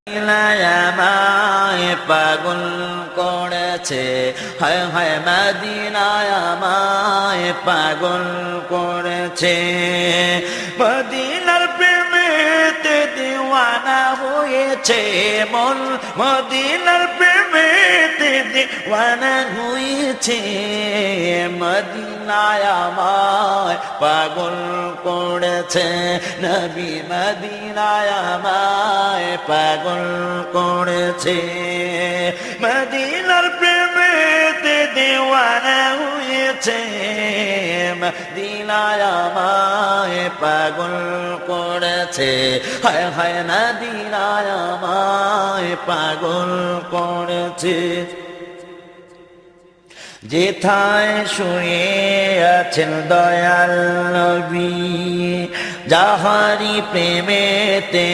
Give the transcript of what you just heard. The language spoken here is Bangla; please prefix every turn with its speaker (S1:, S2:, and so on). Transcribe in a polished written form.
S1: আমায় পাগল করেছে, হায় হায় মদিনায় আমায় পাগল করেছে। মদিনার প্রেমেতে দিওয়ানা হয়েছে মন, মদিনার প্রেমেতে দিওয়ানা হয়েছে। মদিনায় আমায় পাগল করেছে নবী, মদিনায় আমায় পাগল করেছে। মদিনার প্রেমেতে দিওয়ানা হয়েছে, মদিনায় আমায় পাগল করেছে, হায় হায় মদিনায় আমায় পাগল করেছে। যেথায় শুয়ে আছেন দয়াল নবী, যাহারি প্রেমেতে